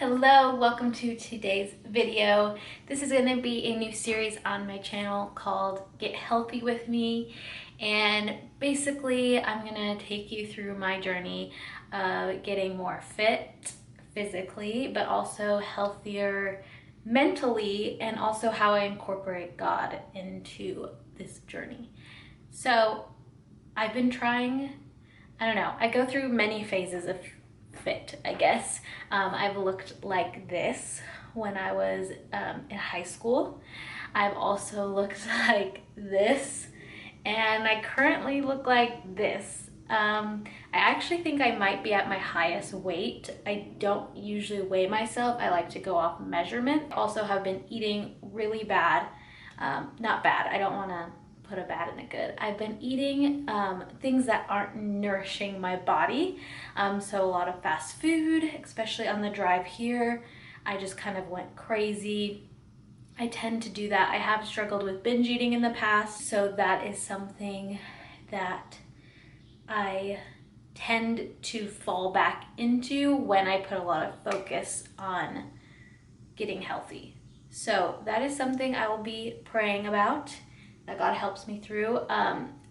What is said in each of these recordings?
Hello, welcome to today's video. This is going to be a new series on my channel called Get Healthy With Me, and basically I'm going to take you through my journey of getting more fit physically, but also healthier mentally, and also how I incorporate God into this journey. So I've been trying, I go through many phases of fit, I guess. I've looked like this when I was in high school. I've also looked like this, and I currently look like this. I actually think I might be at my highest weight. I don't usually weigh myself. I like to go off measurement. Also have been eating really bad. Not bad, I don't want to put a bad in a good. I've been eating things that aren't nourishing my body. So a lot of fast food, especially on the drive here. I just kind of went crazy. I tend to do that. I have struggled with binge eating in the past, so that is something that I tend to fall back into when I put a lot of focus on getting healthy. So that is something I will be praying about, that God helps me through.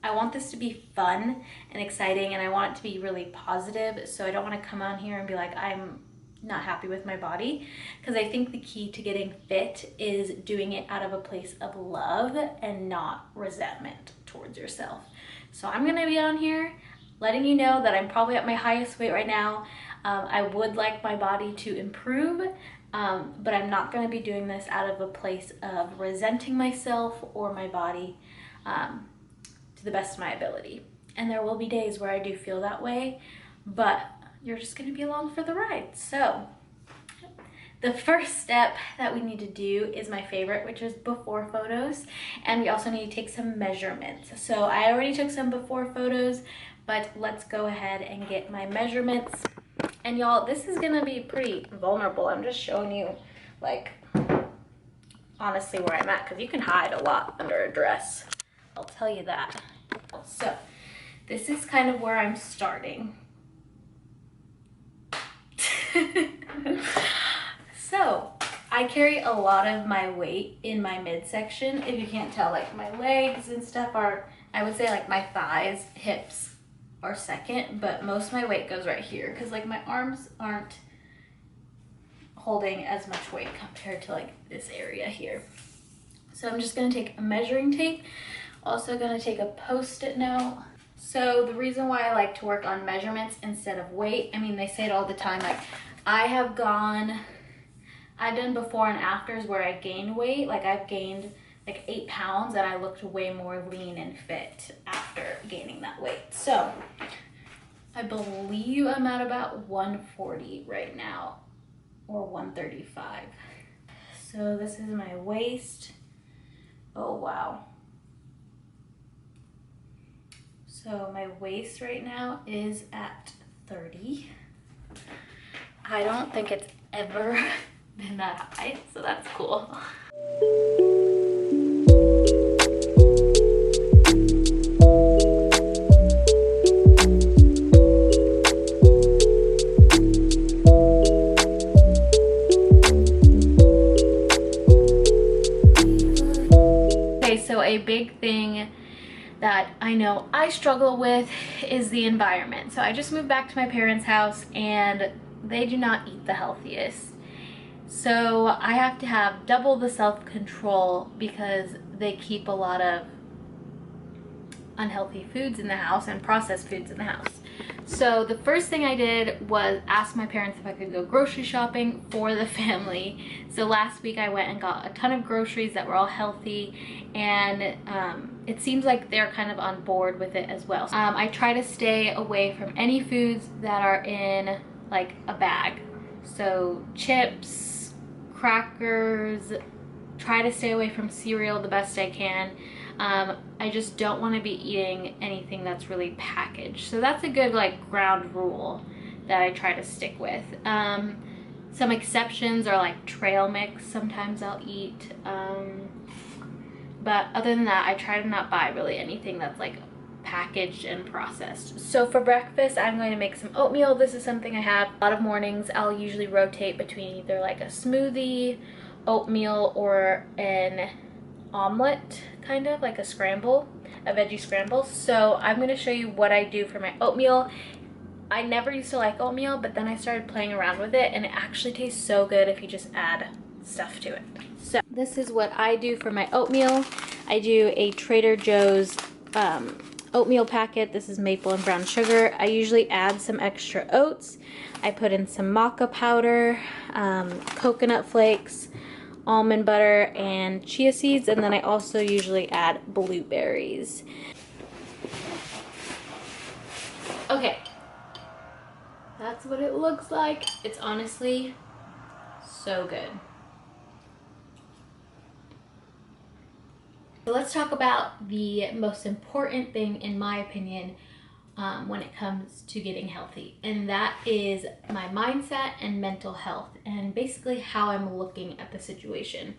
I want this to be fun and exciting, and I want it to be really positive. So I don't want to come on here and be like, I'm not happy with my body, because I think the key to getting fit is doing it out of a place of love and not resentment towards yourself. So I'm going to be on here letting you know that I'm probably at my highest weight right now. I would like my body to improve, but I'm not going to be doing this out of a place of resenting myself or my body to the best of my ability. And there will be days where I do feel that way, but you're just going to be along for the ride. So the first step that we need to do is my favorite, which is before photos. And we also need to take some measurements. So I already took some before photos, but let's go ahead and get my measurements. And y'all, this is gonna be pretty vulnerable. I'm just showing you, like, honestly where I'm at, because you can hide a lot under a dress. I'll tell you that. So this is kind of where I'm starting. So I carry a lot of my weight in my midsection. If you can't tell, like, my legs and stuff are, I would say, like, my thighs, hips are second, but most of my weight goes right here, because, like, my arms aren't holding as much weight compared to, like, this area here. So I'm just going to take a measuring tape. Also going to take a Post-it note. So the reason why I like to work on measurements instead of weight, I mean, they say it all the time, like, I've done before and afters where I gained weight. Like, I've gained like 8 pounds, and I looked way more lean and fit after gaining that weight. So I believe I'm at about 140 right now, or 135. So this is my waist. Oh wow. So my waist right now is at 30. I don't think it's ever been that high, so that's cool. So a big thing that I know I struggle with is the environment. So I just moved back to my parents' house, and they do not eat the healthiest. So I have to have double the self-control because they keep a lot of unhealthy foods in the house and processed foods in the house. So the first thing I did was ask my parents if I could go grocery shopping for the family. So last week I went and got a ton of groceries that were all healthy, and it seems like they're kind of on board with it as well. I try to stay away from any foods that are in like a bag. So chips, crackers, try to stay away from cereal the best I can. I just don't want to be eating anything that's really packaged. So that's a good, like, ground rule that I try to stick with. Some exceptions are like trail mix. Sometimes I'll eat. But other than that, I try to not buy really anything that's like packaged and processed. So for breakfast, I'm going to make some oatmeal. This is something I have a lot of mornings. I'll usually rotate between either like a smoothie, oatmeal, or an omelet, kind of like a scramble, a veggie scramble. So I'm going to show you what I do for my oatmeal. I never used to like oatmeal, but then I started playing around with it, and it actually tastes so good if you just add stuff to it. So this is what I do for my oatmeal. I do a Trader Joe's oatmeal packet. This is maple and brown sugar. I usually add some extra oats. I put in some maca powder, coconut flakes, almond butter, and chia seeds, and then I also usually add blueberries. Okay, that's what it looks like. It's honestly so good. So let's talk about the most important thing, in my opinion, when it comes to getting healthy, and that is my mindset and mental health, and basically how I'm looking at the situation.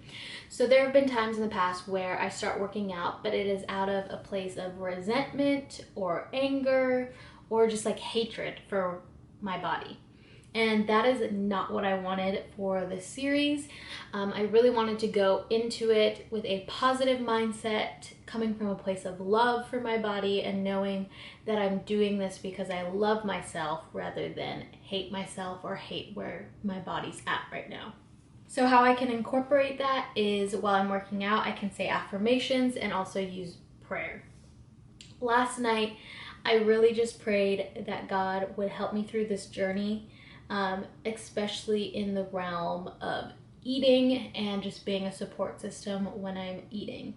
So there have been times in the past where I start working out, but it is out of a place of resentment or anger or just like hatred for my body. And that is not what I wanted for this series. I really wanted to go into it with a positive mindset, coming from a place of love for my body and knowing that I'm doing this because I love myself rather than hate myself or hate where my body's at right now. So how I can incorporate that is while I'm working out, I can say affirmations and also use prayer. Last night, I really just prayed that God would help me through this journey, especially in the realm of eating and just being a support system when I'm eating.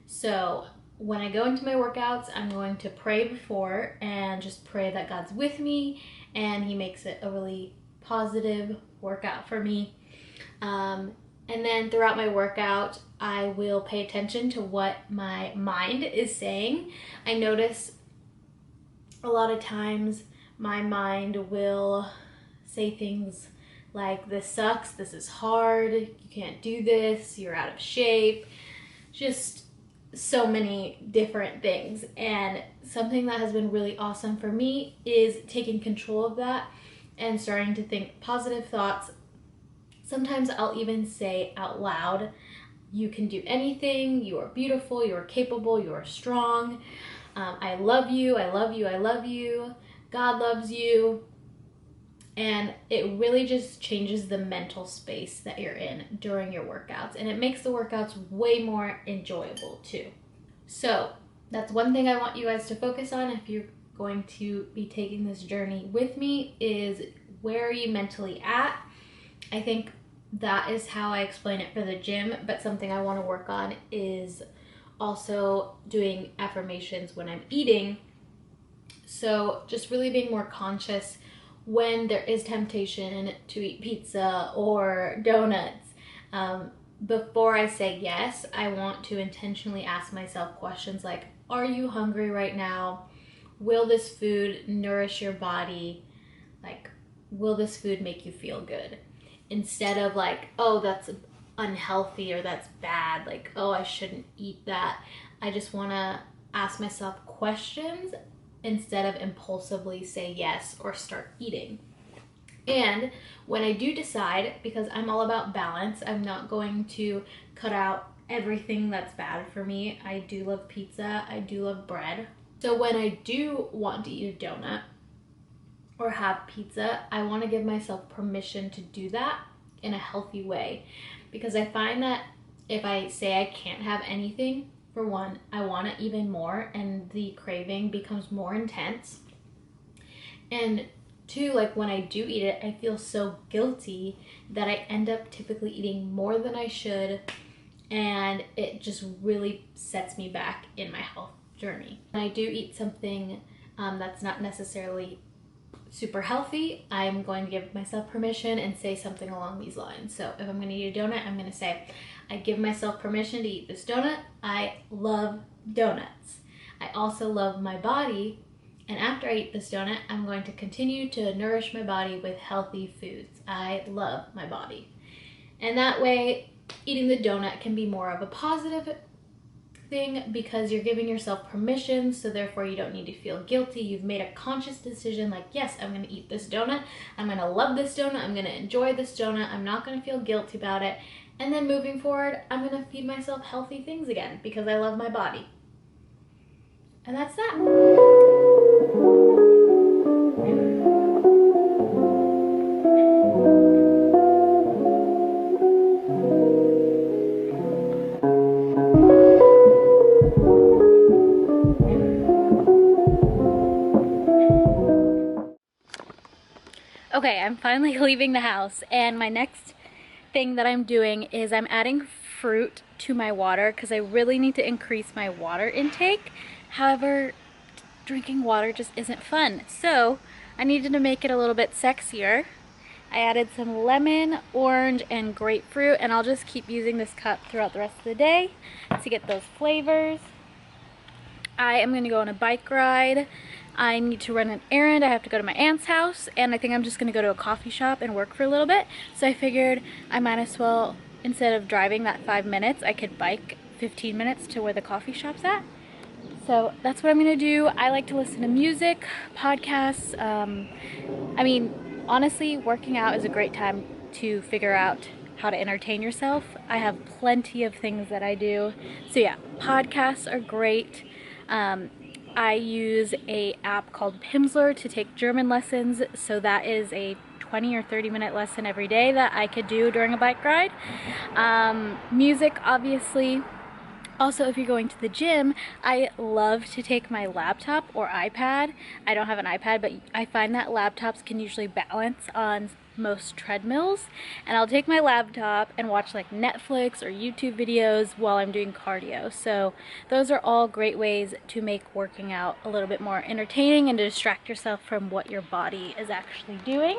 So when I go into my workouts, I'm going to pray before and just pray that God's with me and He makes it a really positive workout for me. And then throughout my workout, I will pay attention to what my mind is saying. I notice a lot of times my mind will say things like, this sucks, this is hard, you can't do this, you're out of shape, just so many different things. And something that has been really awesome for me is taking control of that and starting to think positive thoughts. Sometimes I'll even say out loud, you can do anything, you are beautiful, you are capable, you are strong, I love you, I love you, I love you, God loves you. And it really just changes the mental space that you're in during your workouts, and it makes the workouts way more enjoyable too. So that's one thing I want you guys to focus on if you're going to be taking this journey with me, is where are you mentally at? I think that is how I explain it for the gym, but something I want to work on is also doing affirmations when I'm eating. So just really being more conscious when there is temptation to eat pizza or donuts. Before I say yes, I want to intentionally ask myself questions like, are you hungry right now? Will this food nourish your body? Like, will this food make you feel good? Instead of like, oh, that's unhealthy or that's bad, like, oh, I shouldn't eat that. I just want to ask myself questions instead of impulsively say yes or start eating. And when I do decide, because I'm all about balance, I'm not going to cut out everything that's bad for me. I do love pizza, I do love bread. So when I do want to eat a donut or have pizza, I want to give myself permission to do that in a healthy way, because I find that if I say I can't have anything, for one, I want it even more and the craving becomes more intense. And two, like when I do eat it, I feel so guilty that I end up typically eating more than I should, and it just really sets me back in my health journey. When I do eat something that's not necessarily super healthy, I'm going to give myself permission and say something along these lines. So if I'm going to eat a donut, I'm going to say, I give myself permission to eat this donut. I love donuts. I also love my body. And after I eat this donut, I'm going to continue to nourish my body with healthy foods. I love my body. And that way, eating the donut can be more of a positive thing because you're giving yourself permission, so therefore you don't need to feel guilty. You've made a conscious decision like, yes, I'm going to eat this donut. I'm going to love this donut. I'm going to enjoy this donut. I'm not going to feel guilty about it. And then moving forward, I'm going to feed myself healthy things again because I love my body. And that's that. Okay, I'm finally leaving the house, and my next thing that I'm doing is I'm adding fruit to my water because I really need to increase my water intake. However, drinking water just isn't fun, so I needed to make it a little bit sexier. I added some lemon, orange, and grapefruit, and I'll just keep using this cup throughout the rest of the day to get those flavors. I am going to go on a bike ride. I need to run an errand. I have to go to my aunt's house, and I think I'm just going to go to a coffee shop and work for a little bit. So I figured I might as well, instead of driving that 5 minutes, I could bike 15 minutes to where the coffee shop's at. So that's what I'm going to do. I like to listen to music, podcasts. I mean, honestly, working out is a great time to figure out how to entertain yourself. I have plenty of things that I do. So yeah, podcasts are great. I use a app called Pimsleur to take German lessons, so that is a 20 or 30-minute lesson every day that I could do during a bike ride. Music, obviously. Also, if you're going to the gym, I love to take my laptop or iPad. I don't have an iPad, but I find that laptops can usually balance on most treadmills, and I'll take my laptop and watch like Netflix or YouTube videos while I'm doing cardio. So those are all great ways to make working out a little bit more entertaining and to distract yourself from what your body is actually doing.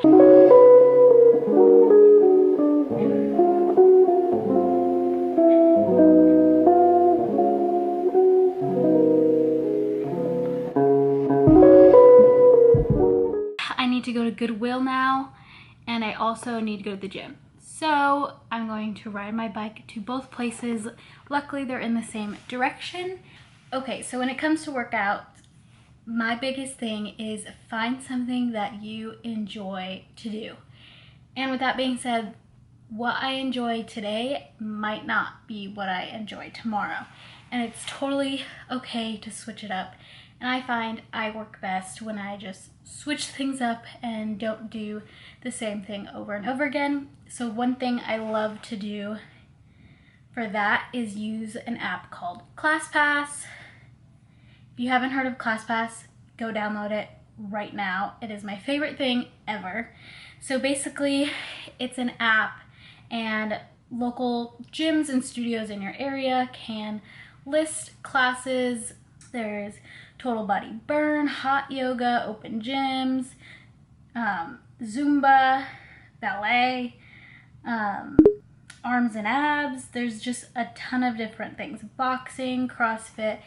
I need to go to Goodwill now, and I also need to go to the gym. So I'm going to ride my bike to both places. Luckily, they're in the same direction. Okay, so when it comes to workout, my biggest thing is find something that you enjoy to do. And with that being said, what I enjoy today might not be what I enjoy tomorrow. And it's totally okay to switch it up. And I find I work best when I just switch things up and don't do the same thing over and over again. So one thing I love to do for that is use an app called ClassPass. If you haven't heard of ClassPass, go download it right now. It is my favorite thing ever. So basically, it's an app, and local gyms and studios in your area can list classes. There's total body burn, hot yoga, open gyms, Zumba, ballet, arms and abs. There's just a ton of different things. Boxing, CrossFit.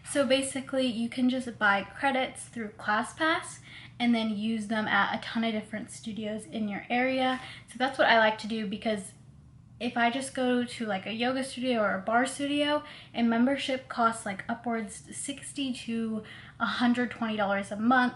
So basically you can just buy credits through ClassPass and then use them at a ton of different studios in your area. So that's what I like to do, because if I just go to like a yoga studio or a bar studio, a membership costs like upwards $60 to $120 a month,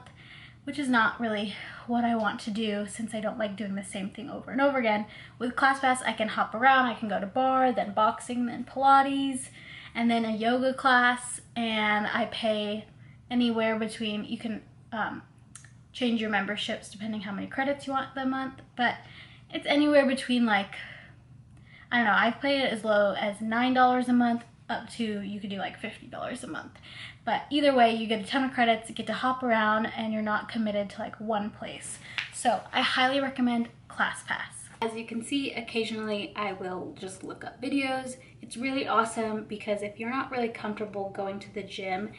which is not really what I want to do since I don't like doing the same thing over and over again. With ClassPass, I can hop around. I can go to bar, then boxing, then Pilates, and then a yoga class, and I pay anywhere between, you can change your memberships depending how many credits you want the month, but it's anywhere between like, I don't know, I've paid it as low as $9 a month up to, you could do like $50 a month. But either way, you get a ton of credits, you get to hop around, and you're not committed to like one place. So I highly recommend ClassPass. As you can see, occasionally I will just look up videos. It's really awesome because if you're not really comfortable going to the gym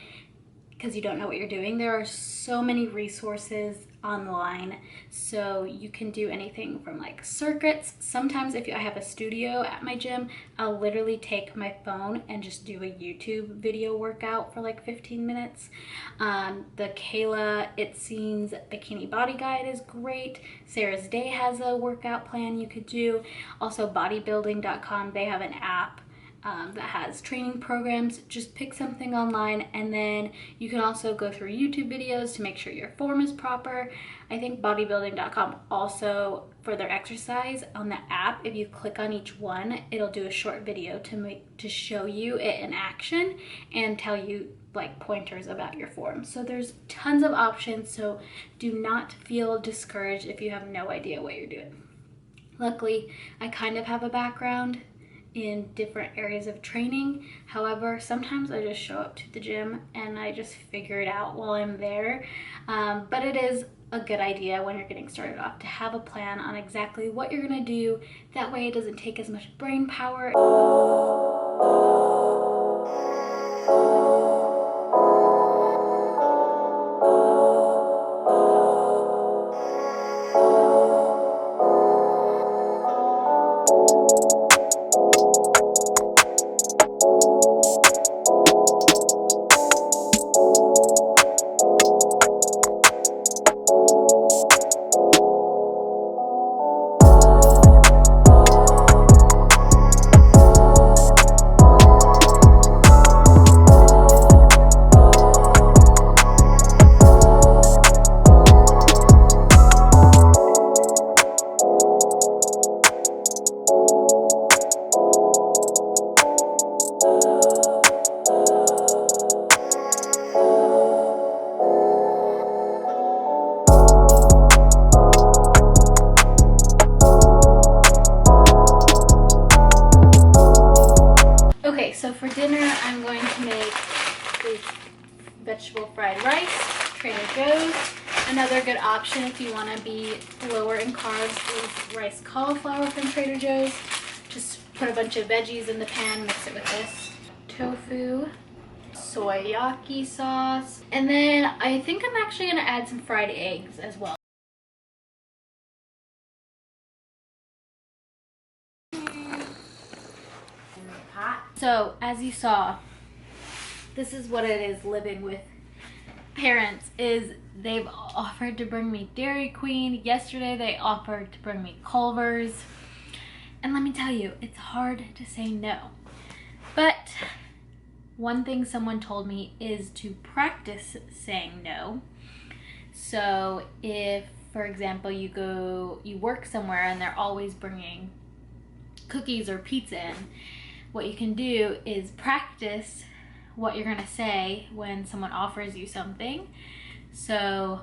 because you don't know what you're doing, there are so many resources online. So you can do anything from like circuits. Sometimes if I have a studio at my gym, I'll literally take my phone and just do a YouTube video workout for like 15 minutes. The Kayla It Seems Bikini Body Guide is great. Sarah's Day has a workout plan you could do. Also bodybuilding.com, they have an app that has training programs. Just pick something online, and then you can also go through YouTube videos to make sure your form is proper. I think bodybuilding.com also, for their exercise on the app, if you click on each one, it'll do a short video to show you it in action and tell you like pointers about your form. So there's tons of options, so do not feel discouraged if you have no idea what you're doing. Luckily, I kind of have a background in different areas of training. However, sometimes I just show up to the gym and I just figure it out while I'm there. But it is a good idea when you're getting started off to have a plan on exactly what you're gonna do. That way it doesn't take as much brain power. So for dinner, I'm going to make this vegetable fried rice, Trader Joe's. Another good option if you want to be lower in carbs is rice cauliflower from Trader Joe's. Just put a bunch of veggies in the pan, mix it with this. Tofu, soyaki sauce, and then I think I'm actually going to add some fried eggs as well. So as you saw, this is what it is living with parents, is they've offered to bring me Dairy Queen. Yesterday they offered to bring me Culver's, and let me tell you, it's hard to say no. But one thing someone told me is to practice saying no. So if, for example, you work somewhere and they're always bringing cookies or pizza in, what you can do is practice what you're gonna say when someone offers you something. So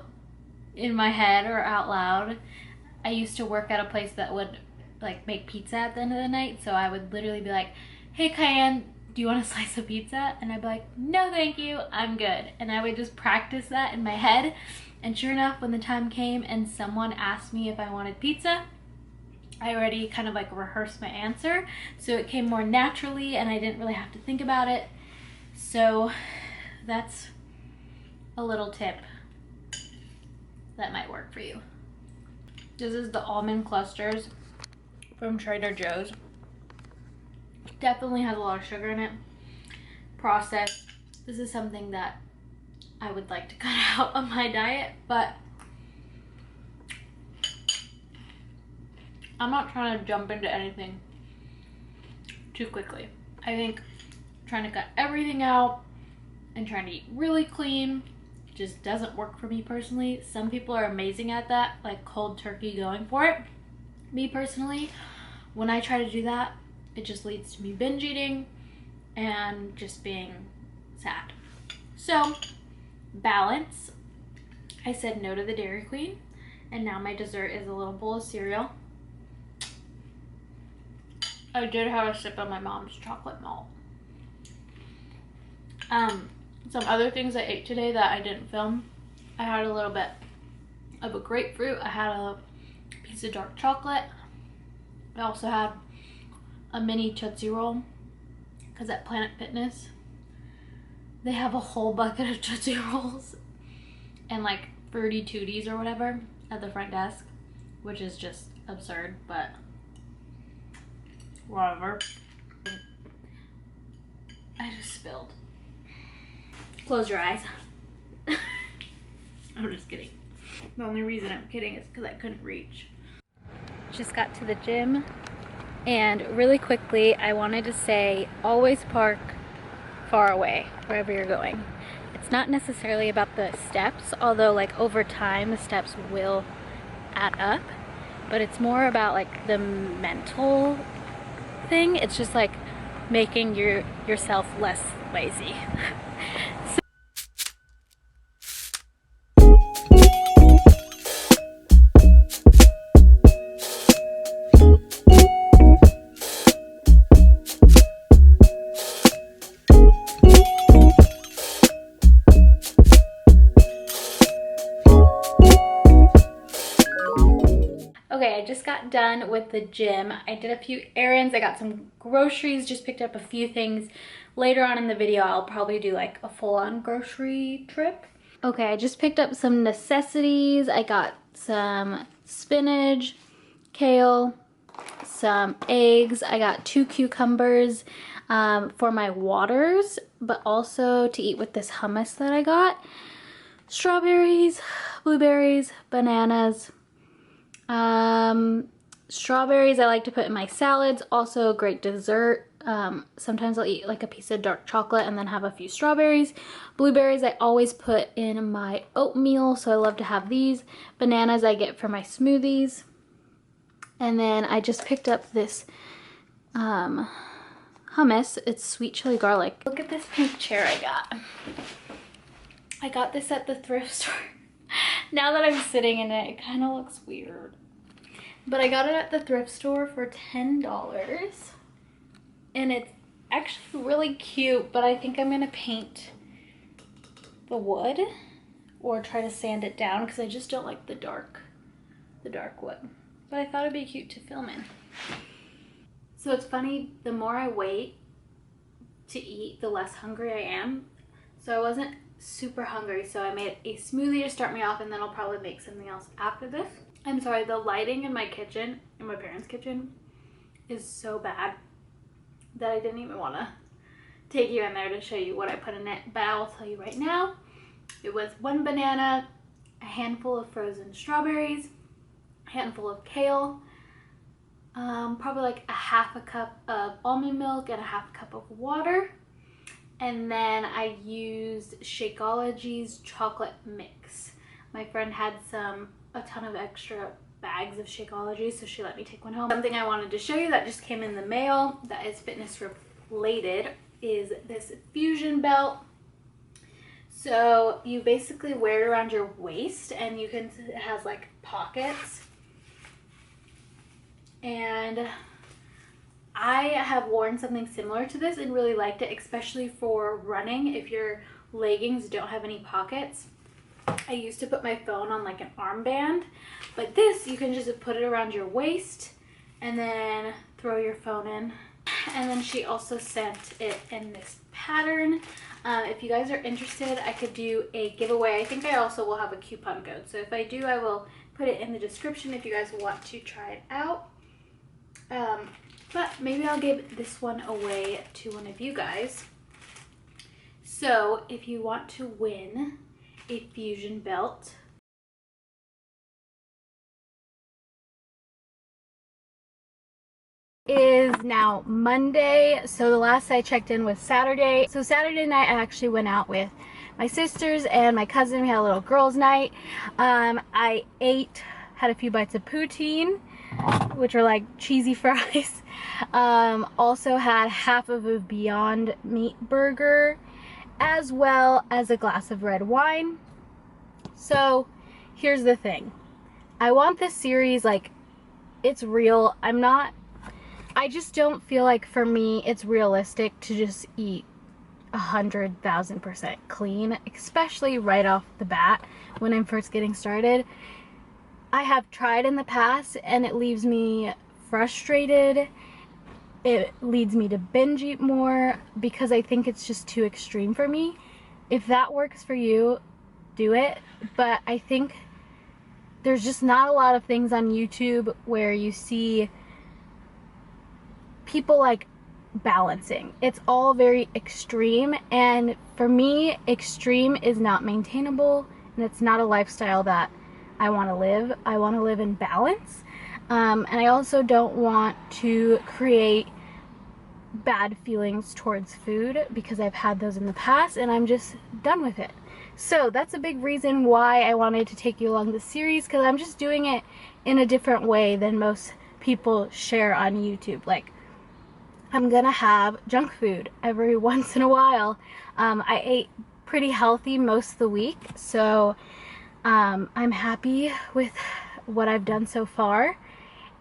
in my head or out loud, I used to work at a place that would like make pizza at the end of the night. So I would literally be like, hey Kian, do you want a slice of pizza? And I'd be like, no thank you, I'm good. And I would just practice that in my head. And sure enough, when the time came and someone asked me if I wanted pizza, I already kind of like rehearsed my answer, so it came more naturally and I didn't really have to think about it. So that's a little tip that might work for you. This is the almond clusters from Trader Joe's. Definitely has a lot of sugar in it. Processed. This is something that I would like to cut out of my diet, but I'm not trying to jump into anything too quickly. I think trying to cut everything out and trying to eat really clean just doesn't work for me personally. Some people are amazing at that, like cold turkey going for it. Me personally, when I try to do that, it just leads to me binge eating and just being sad. So, balance. I said no to the Dairy Queen, and now my dessert is a little bowl of cereal. I did have a sip of my mom's chocolate malt. Some other things I ate today that I didn't film. I had a little bit of a grapefruit. I had a piece of dark chocolate. I also had a mini Tootsie Roll, because at Planet Fitness, they have a whole bucket of Tootsie Rolls and like Fruity Tooties or whatever at the front desk, which is just absurd, but whatever. I just spilled. Close your eyes. I'm just kidding. The only reason I'm kidding is because I couldn't reach. Just got to the gym. And really quickly, I wanted to say, always park far away wherever you're going. It's not necessarily about the steps, although like over time the steps will add up, but it's more about like the mental thing. It's just like making yourself less lazy. Okay, I just got done with the gym. I did a few errands. I got some groceries, just picked up a few things. Later on in the video, I'll probably do like a full-on grocery trip. Okay, I just picked up some necessities. I got some spinach, kale, some eggs. I got 2 cucumbers for my waters, but also to eat with this hummus that I got. Strawberries, blueberries, bananas. Strawberries I like to put in my salads, also a great dessert. Sometimes I'll eat like a piece of dark chocolate and then have a few strawberries. Blueberries I always put in my oatmeal, so I love to have these. Bananas I get for my smoothies. And then I just picked up this hummus. It's sweet chili garlic. Look at this pink chair I got. I got this at the thrift store. Now that I'm sitting in it, it kind of looks weird. But I got it at the thrift store for $10. And it's actually really cute, but I think I'm going to paint the wood or try to sand it down because I just don't like the dark wood. But I thought it'd be cute to film in. So it's funny, the more I wait to eat, the less hungry I am. So I wasn't super hungry, so I made a smoothie to start me off, and then I'll probably make something else after this. I'm sorry, the lighting in my kitchen, in my parents' kitchen, is so bad that I didn't even want to take you in there to show you what I put in it, but I'll tell you right now. It was 1 banana, a handful of frozen strawberries, a handful of kale, probably like a half a cup of almond milk and a half a cup of water. And then I used Shakeology's chocolate mix. My friend had a ton of extra bags of Shakeology, so she let me take one home. Something I wanted to show you that just came in the mail that is fitness related is this fusion belt. So you basically wear it around your waist, and it has like pockets. And I have worn something similar to this and really liked it, especially for running if your leggings don't have any pockets. I used to put my phone on like an armband, but this you can just put it around your waist and then throw your phone in. And then she also sent it in this pattern. If you guys are interested, I could do a giveaway. I think I also will have a coupon code, so if I do, I will put it in the description if you guys want to try it out. But maybe I'll give this one away to one of you guys. So if you want to win a fusion belt, it is now Monday, so the last I checked in was Saturday. So Saturday night I actually went out with my sisters and my cousin. We had a little girls' night. I had a few bites of poutine, which are like cheesy fries. Also had half of a Beyond Meat burger, as well as a glass of red wine. So here's the thing. I want this series, like, it's real. I just don't feel like for me it's realistic to just eat 100,000% clean, especially right off the bat when I'm first getting started. I have tried in the past and it leaves me frustrated. It leads me to binge eat more because I think it's just too extreme for me. If that works for you, do it. But I think there's just not a lot of things on YouTube where you see people like balancing. It's all very extreme, and for me, extreme is not maintainable, and it's not a lifestyle that I want to live. I want to live in balance. And I also don't want to create bad feelings towards food because I've had those in the past and I'm just done with it. So that's a big reason why I wanted to take you along this series, because I'm just doing it in a different way than most people share on YouTube. Like, I'm gonna have junk food every once in a while. I ate pretty healthy most of the week, so I'm happy with what I've done so far.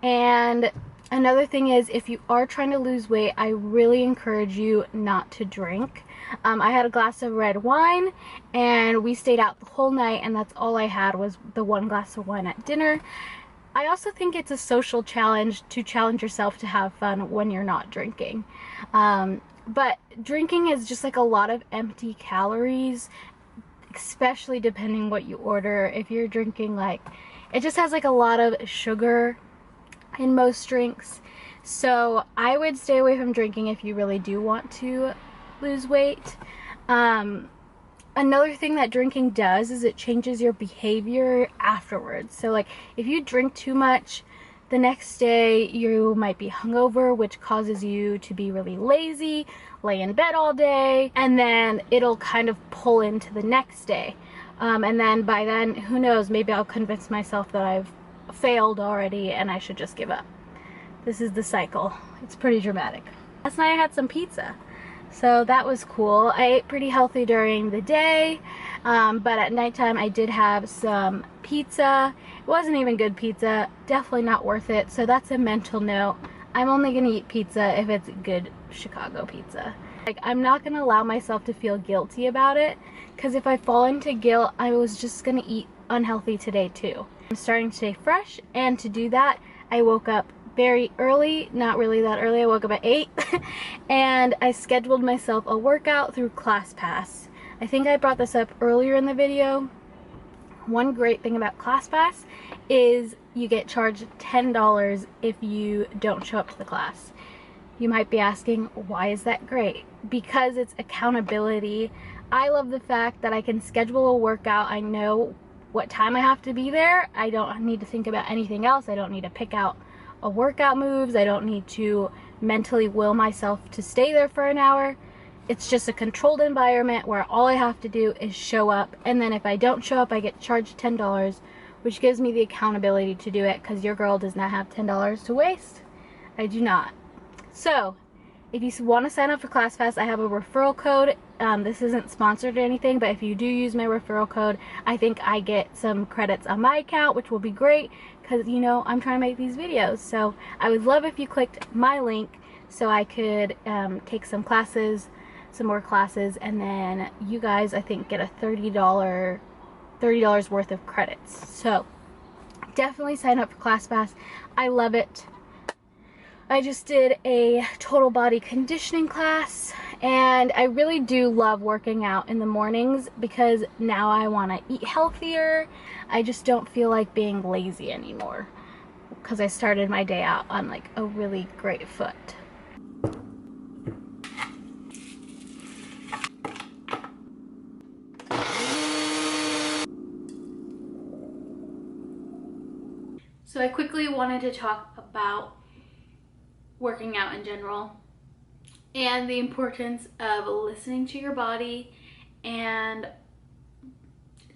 And another thing is, if you are trying to lose weight, I really encourage you not to drink. I had a glass of red wine and we stayed out the whole night, and that's all I had was the one glass of wine at dinner. I also think it's a social challenge to challenge yourself to have fun when you're not drinking. But drinking is just like a lot of empty calories, especially depending what you order. If you're drinking, like, it just has like a lot of sugar in most drinks. So I would stay away from drinking if you really do want to lose weight. Another thing that drinking does is it changes your behavior afterwards. So like, if you drink too much, the next day you might be hungover, which causes you to be really lazy, lay in bed all day, and then it'll kind of pull into the next day. And then by then, who knows, maybe I'll convince myself that I've failed already and I should just give up. This is the cycle. It's pretty dramatic. Last night I had some pizza, so that was cool. I ate pretty healthy during the day, but at nighttime I did have some pizza. It wasn't even good pizza, definitely not worth it, so that's a mental note. I'm only gonna eat pizza if it's good Chicago pizza. Like, I'm not gonna allow myself to feel guilty about it, because if I fall into guilt, I was just gonna eat unhealthy today too. I'm starting to stay fresh, and to do that, I woke up very early, not really that early, I woke up at 8, and I scheduled myself a workout through ClassPass. I think I brought this up earlier in the video. One great thing about ClassPass is you get charged $10 if you don't show up to the class. You might be asking, why is that great? Because it's accountability. I love the fact that I can schedule a workout. I know what time I have to be there. I don't need to think about anything else. I don't need to pick out a workout moves. I don't need to mentally will myself to stay there for an hour. It's just a controlled environment where all I have to do is show up, and then if I don't show up, I get charged $10, which gives me the accountability to do it, because your girl does not have $10 to waste. I do not. So if you want to sign up for ClassPass, I have a referral code. This isn't sponsored or anything, but if you do use my referral code, I think I get some credits on my account, which will be great, because, you know, I'm trying to make these videos. So I would love if you clicked my link so I could take some classes, some more classes, and then you guys, I think, get a $30 worth of credits. So definitely sign up for ClassPass. I love it. I just did a total body conditioning class, and I really do love working out in the mornings because now I want to eat healthier. I just don't feel like being lazy anymore because I started my day out on like a really great foot. So I quickly wanted to talk about working out in general and the importance of listening to your body, and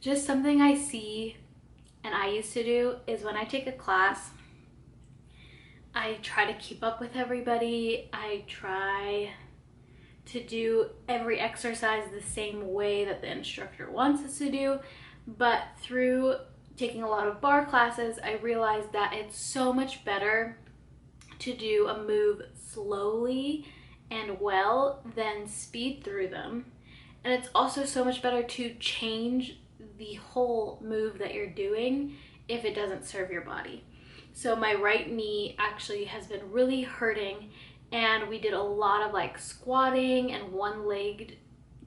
just something I see and I used to do is when I take a class, I try to keep up with everybody. I try to do every exercise the same way that the instructor wants us to do, but through taking a lot of bar classes, I realized that it's so much better to do a move slowly and well than speed through them. And it's also so much better to change the whole move that you're doing if it doesn't serve your body. So my right knee actually has been really hurting, and we did a lot of like squatting and one-legged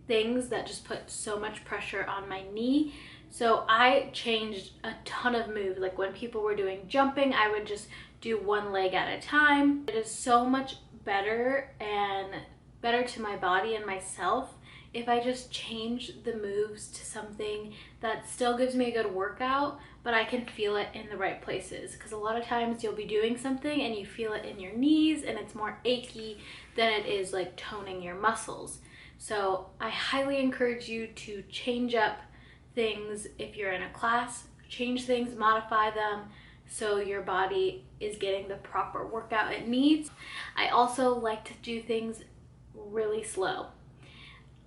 things that just put so much pressure on my knee. So I changed a ton of moves. Like when people were doing jumping, I would just do one leg at a time. It is so much better and better to my body and myself if I just change the moves to something that still gives me a good workout, but but I can feel it in the right places, because a lot of times you'll be doing something and you feel it in your knees and it's more achy than it is like toning your muscles. So I highly encourage you to change up things if you're in a class, change things, modify them, so your body is getting the proper workout it needs. I also like to do things really slow.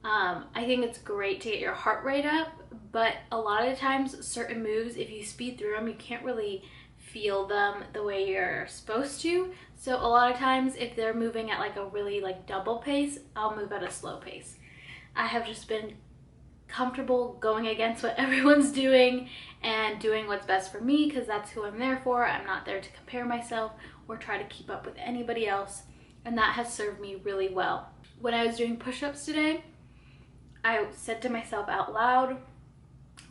I think it's great to get your heart rate up, but a lot of times certain moves, if you speed through them, you can't really feel them the way you're supposed to. So a lot of times if they're moving at like a really like double pace, I'll move at a slow pace. I have just been comfortable going against what everyone's doing and doing what's best for me, because that's who I'm there for. I'm not there to compare myself or try to keep up with anybody else, and that has served me really well. When I was doing push-ups today, I said to myself out loud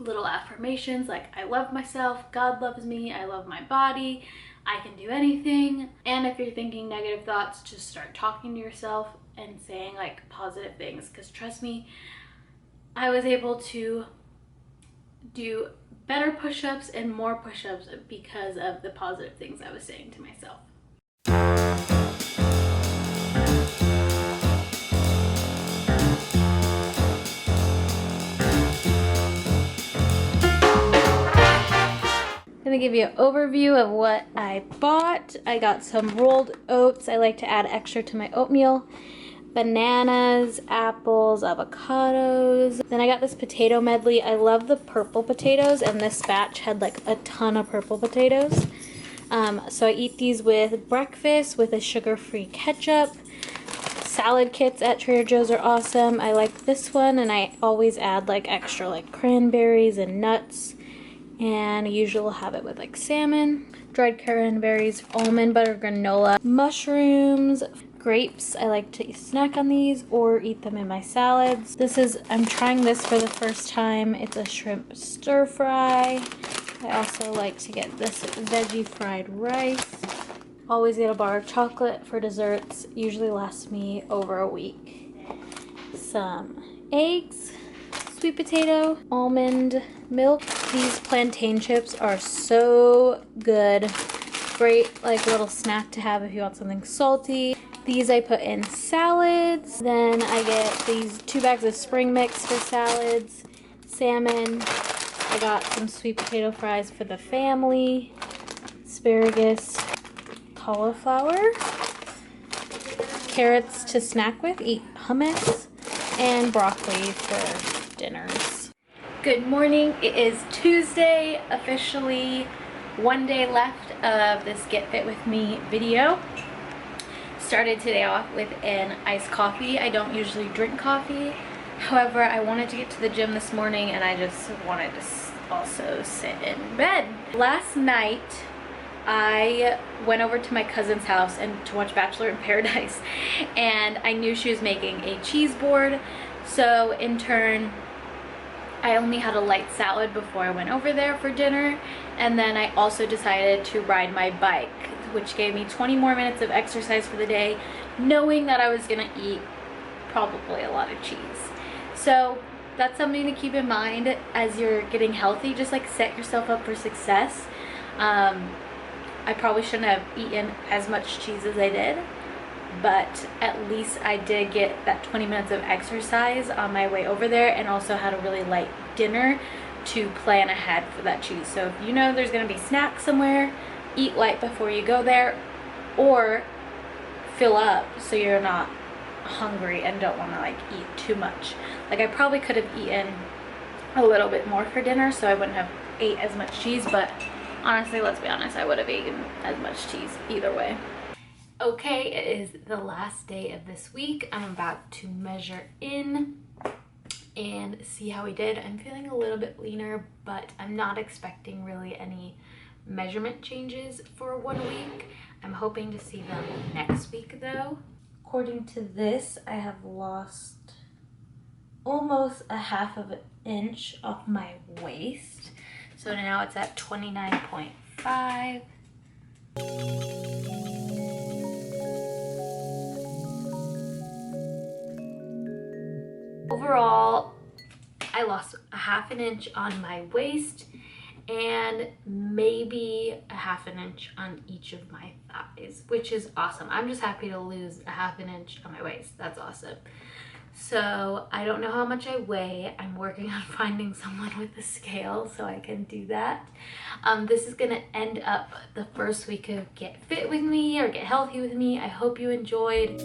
little affirmations like, I love myself, God loves me, I love my body, I can do anything. And if you're thinking negative thoughts, just start talking to yourself and saying like positive things, because trust me, I was able to do better push-ups and more push-ups because of the positive things I was saying to myself. I'm gonna give you an overview of what I bought. I got some rolled oats. I like to add extra to my oatmeal. Bananas, apples, avocados. Then I got this potato medley. I love the purple potatoes, and this batch had like a ton of purple potatoes. So I eat these with breakfast with a sugar-free ketchup. Salad kits at Trader Joe's are awesome. I like this one, and I always add like extra like cranberries and nuts. And usually we'll have it with like salmon, dried cranberries, almond butter granola, mushrooms, grapes. I like to snack on these or eat them in my salads. I'm trying this for the first time. It's a shrimp stir fry. I also like to get this veggie fried rice. Always get a bar of chocolate for desserts. Usually lasts me over a week. Some eggs, sweet potato, almond milk. These plantain chips are so good. Great like little snack to have if you want something salty. These I put in salads. Then I get these 2 bags of spring mix for salads, salmon. I got some sweet potato fries for the family, asparagus, cauliflower, carrots to snack with, eat hummus, and broccoli for dinners. Good morning. It is Tuesday, officially 1 day left of this Get Fit With Me video. Started today off with an iced coffee. I don't usually drink coffee. However, I wanted to get to the gym this morning and I just wanted to also sit in bed. Last night, I went over to my cousin's house and to watch Bachelor in Paradise, and I knew she was making a cheese board. So in turn, I only had a light salad before I went over there for dinner, and then I also decided to ride my bike, which gave me 20 more minutes of exercise for the day, knowing that I was gonna eat probably a lot of cheese. So that's something to keep in mind as you're getting healthy. Just like set yourself up for success. I probably shouldn't have eaten as much cheese as I did, but at least I did get that 20 minutes of exercise on my way over there, and also had a really light dinner to plan ahead for that cheese. So if you know there's gonna be snacks somewhere, eat light before you go there, or fill up so you're not hungry and don't want to like eat too much. Like I probably could have eaten a little bit more for dinner so I wouldn't have ate as much cheese, but honestly, let's be honest, I would have eaten as much cheese either way. Okay, it is the last day of this week. I'm about to measure in and see how we did. I'm feeling a little bit leaner, but I'm not expecting really any measurement changes for 1 week. I'm hoping to see them next week though. According to this, I have lost almost a half of an inch off my waist. So now it's at 29.5. Overall, I lost a half an inch on my waist, and maybe a half an inch on each of my thighs, which is awesome. I'm just happy to lose a half an inch on my waist. That's awesome. So I don't know how much I weigh. I'm working on finding someone with a scale so I can do that. This is gonna end up the first week of Get Fit with me or Get Healthy with me. I hope you enjoyed.